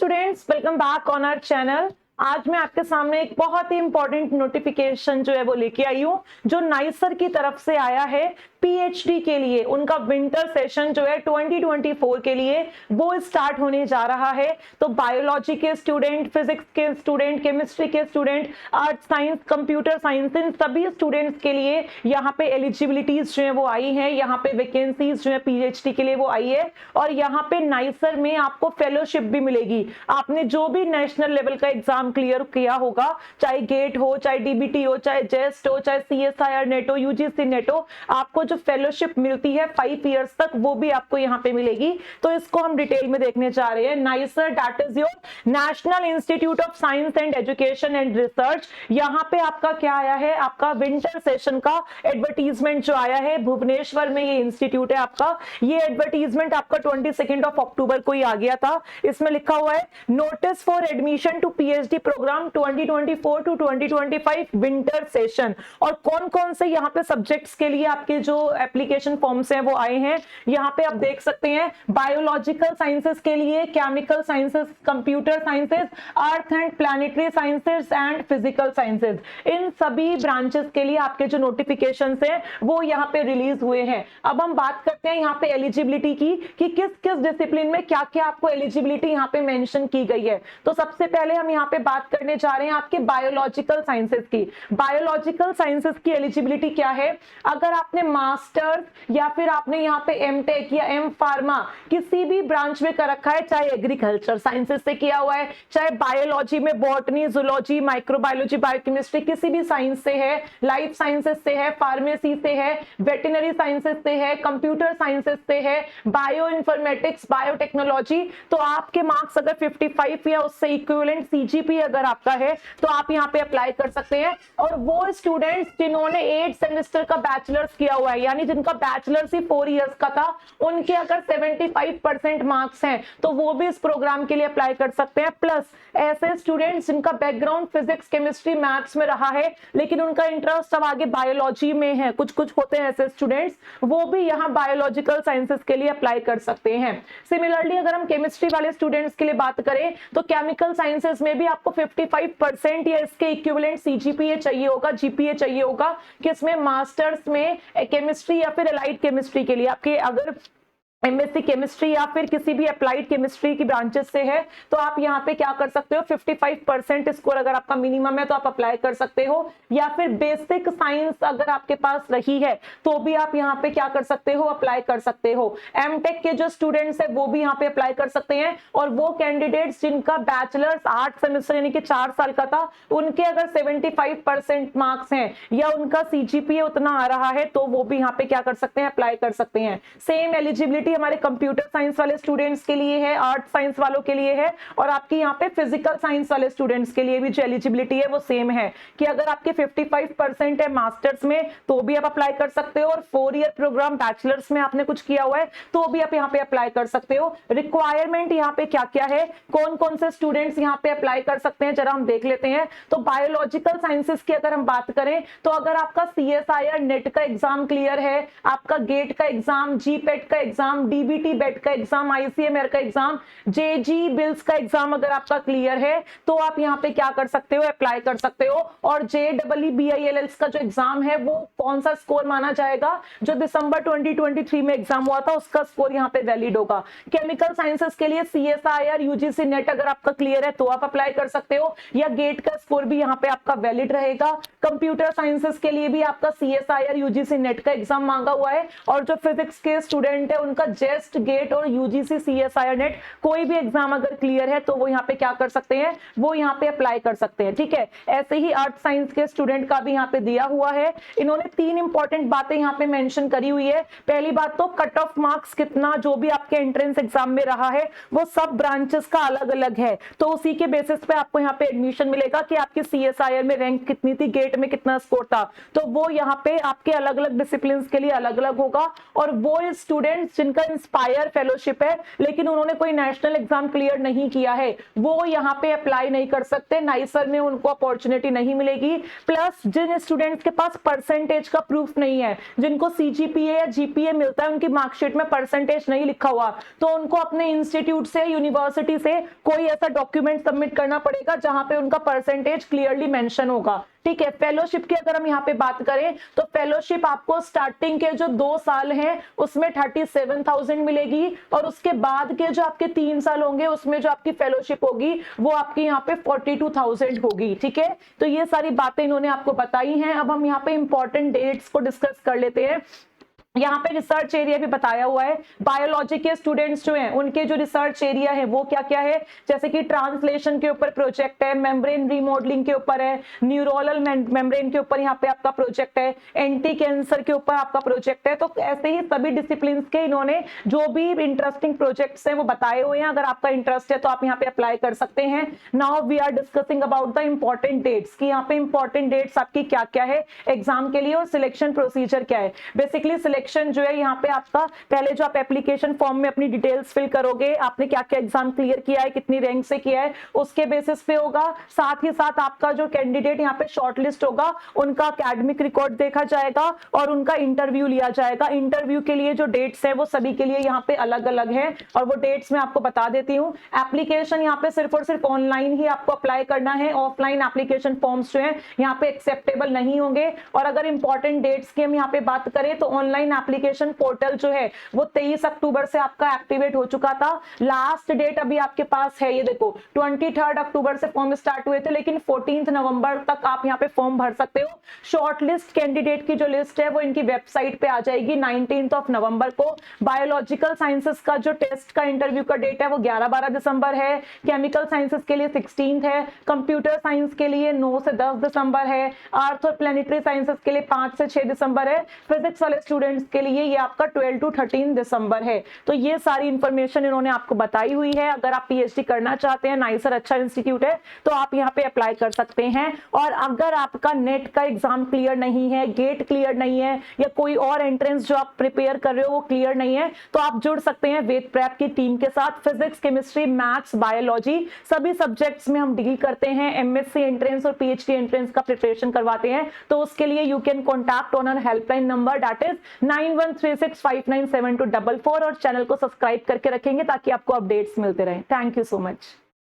Students, welcome back on our channel. आज मैं आपके सामने एक बहुत ही इंपॉर्टेंट नोटिफिकेशन जो है वो लेके आई हूँ, जो नाइसर की तरफ से आया है पीएचडी के लिए। उनका विंटर सेशन जो है 2024 के लिए वो स्टार्ट होने जा रहा है। तो बायोलॉजी के स्टूडेंट, फिजिक्स के स्टूडेंट, केमिस्ट्री के student, art science, computer science, इन सभी स्टूडेंट्स के लिए यहाँ पे एलिजिबिलिटीज जो है वो आई है, यहाँ पे वैकेंसीज जो है पीएचडी के लिए वो आई है। और यहाँ पे नाइसर में आपको फेलोशिप भी मिलेगी। आपने जो भी नेशनल लेवल का एग्जाम क्लियर किया होगा, चाहे गेट हो, चाहे डीबीटी हो, चाहे जेस्ट हो, चाहे सीएसआईआर नेट हो, यूजीसी नेट हो, आपको जो फेलोशिप मिलती है 5 इयर्स तक, वो भी आपको यहाँ पे मिलेगी। तो इसको हम डिटेल में देखने जा रहे हैं। Nicer, that is your national institute of science and education and research. यहाँ पे आपका क्या आया है, आपका विंटर सेशन का एडवर्टीजमेंट जो आया है, भुवनेश्वर में ये इंस्टीट्यूट है आपका। ये एडवर्टीजमेंट आपका 22 अक्टूबर को ही आ गया था। इसमें लिखा हुआ है notice for admission to PhD programme 2024 to 2025 winter session. और कौन कौन से यहाँ पे सब्जेक्ट्स के लिए आपके जो एप्लीकेशन फॉर्म्स हैं वो आए हैं, यहाँ पे आप देख सकते हैं। बायोलॉजिकल साइंसेस के लिए, chemical sciences, computer sciences, earth and planetary sciences and physical sciences, इन सभी ब्रांचेस के लिए आपके जो नोटिफिकेशंस हैं वो यहाँ पे रिलीज हुए हैं। अब हम बात करते हैं यहाँ पे एलिजिबिलिटी की, कि किस किस डिसिप्लिन में क्या क्या आपको एलिजिबिलिटी यहाँ पे मेंशन की गई है। तो सबसे पहले हम यहाँ पे बात करने जा रहे हैं आपके बायोलॉजिकल साइंसेस की। बायोलॉजिकल साइंसेस की एलिजिबिलिटी क्या है? अगर आपने मास्टर्स या फिर आपने यहाँ पे एमटेक या एम फार्मा किसी भी ब्रांच में कर रखा है, चाहे एग्रीकल्चर साइंसेस से किया हुआ है, चाहे बायोलॉजी में बॉटनी, जूलॉजी, माइक्रोबायोलॉजी, बायोकेमिस्ट्री, किसी भी साइंस से है, लाइफ साइंसेस से है, फार्मेसी से है, वेटनरी साइंसेस से है, कंप्यूटर साइंसेस से है, बायो इन्फॉर्मेटिक्स, बायोटेक्नोलॉजी, तो आपके मार्क्स अगर 55 या उससे इक्विवेलेंट सीजीपी अगर आपका है तो आप यहाँ पे अप्लाई कर सकते हैं। और वो स्टूडेंट्स जिन्होंने 8 सेमेस्टर का बैचलर्स किया हुआ है, यानी जिनका बैचलर्स ही 4 इयर्स का था, उनके अगर 75% मार्क्स हैं तो वो भी इस प्रोग्राम के लिए अप्लाई कर सकते हैं। प्लस ऐसे स्टूडेंट्स जिनका बैकग्राउंड फिजिक्स, केमिस्ट्री, मैथ्स में रहा है लेकिन उनका इंटरेस्ट अब आगे बायोलॉजी में है, कुछ कुछ होते हैं ऐसे स्टूडेंट्स, वो भी यहाँ बायोलॉजिकल साइंसेस के लिए अप्लाई कर सकते हैं। सिमिलरली अगर हम केमिस्ट्री वाले स्टूडेंट्स के लिए बात करें तो केमिकल साइंसेस में भी आपको 55% या इसके इक्विवेलेंट सीजीपीए चाहिए होगा, जीपीए चाहिए होगा, किसमें? मास्टर्स में केमिस्ट्री या फिर एलाइड केमिस्ट्री के लिए। आपके अगर एमएससी केमिस्ट्री या फिर किसी भी अप्लाइड केमिस्ट्री की ब्रांचेस से है तो आप यहाँ पे क्या कर सकते हो, 55% स्कोर अगर आपका मिनिमम है तो आप अप्लाई कर सकते हो। या फिर बेसिक साइंस अगर आपके पास रही है तो भी आप यहाँ पे क्या कर सकते हो, अप्लाई कर सकते हो। एमटेक के जो स्टूडेंट्स है वो भी यहाँ पे अप्लाई कर सकते हैं। और वो कैंडिडेट्स जिनका बैचलर्स 8 सेमेस्टर यानी कि 4 साल का था, उनके अगर 75% मार्क्स हैं या उनका सीजीपीए उतना आ रहा है तो वो भी यहाँ पे क्या कर सकते हैं, अप्लाई कर सकते हैं। सेम एलिजिबिलिटी हमारे कंप्यूटर साइंस वाले स्टूडेंट्स के लिए है, आर्ट साइंस वालों के लिए है, और आपकी यहाँ पे फिजिकल साइंस वाले स्टूडेंट्स के लिए भी जो एलिजिबिलिटी है वो सेम है, कि अगर आपके 55% है मास्टर्स में तो भी आप अप्लाई कर सकते हो, और 4 ईयर प्रोग्राम बैचलर्स में आपने कुछ किया हुआ है तो भी आप यहाँ पे अप्लाई कर सकते हो। रिक्वायरमेंट यहाँ पे क्या क्या है, कौन कौन से स्टूडेंट्स यहाँ पे अप्लाई कर सकते हैं, जरा हम देख लेते हैं। तो बायोलॉजिकल साइंसेस की अगर हम बात करें तो अगर आपका सीएसआईआर नेट का एग्जाम क्लियर है, आपका गेट का एग्जाम, जीपेट का एग्जाम, डीबीटी बेट का एग्जाम, आईसीएमआर का एग्जाम, जेजी बिल्स का एग्जाम अगर आपका क्लियर है तो आप यहाँ पे क्या कर सकते हो, अप्लाई कर सकते हो। और JEE-BILLS का जो एग्जाम है वो कौन सा स्कोर माना जाएगा, जो दिसंबर 2023 में एग्जाम हुआ था उसका स्कोर यहाँ पे वैलिड होगा। केमिकल साइंसेस के लिए सीएसआईआर, यूजीसी नेट अगर आपका क्लियर है तो आप अप्लाई कर सकते हो, या गेट का स्कोर भी यहाँ पे आपका वैलिड रहेगा। कंप्यूटर साइंसेस के लिए भी आपका सीएसआईआर, यूजीसी नेट का एग्जाम मांगा हुआ है, और जो फिजिक्स के स्टूडेंट है उनका जेस्ट, गेट और यूजीसी सीएसआईआर नेट कोई भी एग्जाम अगर क्लियर है तो वो यहाँ पे क्या कर सकते हैं, वो यहाँ पे अप्लाई कर सकते हैं। ठीक है, ऐसे ही आर्ट साइंस के स्टूडेंट का भी यहाँ पे दिया हुआ है। इन्होंने 3 इंपॉर्टेंट बातें यहाँ पे मेंशन करी हुई है। पहली बात तो कट ऑफ मार्क्स कितना जो भी आपके एंट्रेंस एग्जाम में रहा है वो सब ब्रांचेस का अलग अलग है, तो उसी के बेसिस पे आपको यहाँ पे एडमिशन मिलेगा कि आपकी सीएसआईआर में रैंक कितनी थी, गेट में कितना स्कोर था, तो वो यहाँ पे आपके अलग अलग डिसिप्लिन के लिए अलग अलग होगा। और वो स्टूडेंट्स जिनका इंस्पायर फेलोशिप है लेकिन उन्होंने कोई नेशनल एग्जाम क्लियर नहीं किया है, वो यहाँ पे अप्लाई नहीं कर सकते, नाइसर में उनको अपॉर्चुनिटी नहीं मिलेगी। प्लस जिन स्टूडेंट्स के पास परसेंटेज का प्रूफ नहीं है, जिनको सीजीपीए या जीपीए मिलता है, उनकी मार्कशीट में परसेंटेज नहीं लिखा हुआ, तो उनको अपने इंस्टीट्यूट से, यूनिवर्सिटी से कोई ऐसा डॉक्यूमेंट सबमिट करना पड़ेगा जहां पे उनका परसेंटेज क्लियरली मेंशन होगा। ठीक है। फेलोशिप की अगर हम यहाँ पे बात करें तो फेलोशिप आपको स्टार्टिंग के जो 2 साल हैं उसमें 37,000 मिलेगी, और उसके बाद के जो आपके 3 साल होंगे उसमें जो आपकी फेलोशिप होगी वो आपकी यहाँ पे 42,000 होगी। ठीक है, तो ये सारी बातें इन्होंने आपको बताई हैं। अब हम यहाँ पे इंपॉर्टेंट डेट्स को डिस्कस कर लेते हैं। यहाँ पे रिसर्च एरिया भी बताया हुआ है। बायोलॉजी के स्टूडेंट्स जो हैं उनके जो रिसर्च एरिया है वो क्या क्या है, जैसे कि ट्रांसलेशन के ऊपर प्रोजेक्ट है, मेम्ब्रेन रीमॉडलिंग के ऊपर है, न्यूरोनल मेम्ब्रेन के ऊपर यहाँ पे आपका प्रोजेक्ट है, एंटी कैंसर के ऊपर आपका प्रोजेक्ट है। तो ऐसे ही सभी डिसिप्लिन के इन्होंने जो भी इंटरेस्टिंग प्रोजेक्ट्स हैं वो बताए हुए हैं। अगर आपका इंटरेस्ट है तो आप यहाँ पे अप्लाई कर सकते हैं। Now we are discussing about the important dates, कि यहाँ पे इंपॉर्टेंट डेट्स आपकी क्या क्या है एग्जाम के लिए और सिलेक्शन प्रोसीजर क्या है। बेसिकली सिलेक्शन जो है यहाँ पे आपका पहले जो आप एप्लीकेशन फॉर्म में अपनी डिटेल्स फिल करोगे, आपने क्या क्या एग्जाम क्लियर किया है, कितनी रैंक से किया है, उसके बेसिस पे होगा। साथ ही साथ आपका जो कैंडिडेट यहाँ पे शॉर्टलिस्ट होगा उनका एकेडमिक रिकॉर्ड देखा जाएगा और उनका इंटरव्यू लिया जाएगा। इंटरव्यू के लिए जो डेट्स है वो सभी के लिए यहाँ पे अलग अलग है और वो डेट्स मैं आपको बता देती हूँ। एप्लीकेशन यहाँ पे सिर्फ और सिर्फ ऑनलाइन ही आपको अप्लाई करना है, ऑफलाइन एप्लीकेशन फॉर्म्स जो है यहाँ पे एक्सेप्टेबल नहीं होंगे। और अगर इंपॉर्टेंट डेट्स की हम यहाँ पे बात करें तो ऑनलाइन एप्लीकेशन पोर्टल जो है वो 23 अक्टूबर से आपका एक्टिवेट हो चुका था। लास्ट डेट अभी आपके पास है, ये देखो 23 अक्टूबर से फॉर्म स्टार्ट हुए थे, लेकिन 14 नवंबर तक आप यहाँ पे फॉर्म भर सकते हो। शॉर्टलिस्ट कैंडिडेट की जो लिस्ट है वो इनकी वेबसाइट पे आ जाएगी 19 नवंबर को। बायोलॉजिकल साइंसेस का जो टेस्ट का इंटरव्यू का डेट है वो 11-12 दिसंबर है। केमिकल साइंसेस के लिए 16 है, कंप्यूटर साइंस के लिए 9 से 10 दिसंबर है, अर्थ और प्लेनेटरी साइंसेस के लिए 5 से 6 दिसंबर है, फिजिक्स वाले स्टूडेंट्स के लिए ये आपका 12 to 13 दिसंबर है। तो ये सारी इंफॉर्मेशन इन्होंने आपको बताई हुई है। अगर आप पीएचडी करना चाहते हैं, नाइसर अच्छा इंस्टीट्यूट है, तो आप यहाँ पे अप्लाई कर सकते हैं। और अगर आपका नेट का एग्जाम क्लियर नहीं है, गेट क्लियर नहीं है, या कोई और एंट्रेंस जो आप प्रिपेयर कर रहे हो वो क्लियर नहीं है, तो आप जुड़ सकते हैं वेद प्रेप की टीम के साथ। फिजिक्स, केमिस्ट्री, मैथ्स, बायोलॉजी सभी सब्जेक्ट्स में हम डील करते हैं। एमएससी एंट्रेंस और पीएचडी एंट्रेंस का प्रिपरेशन करवाते हैं। तो उसके लिए you can contact on our helpline number, that is 9136597244, और चैनल को सब्सक्राइब करके रखेंगे ताकि आपको अपडेट्स मिलते रहें। Thank you so much.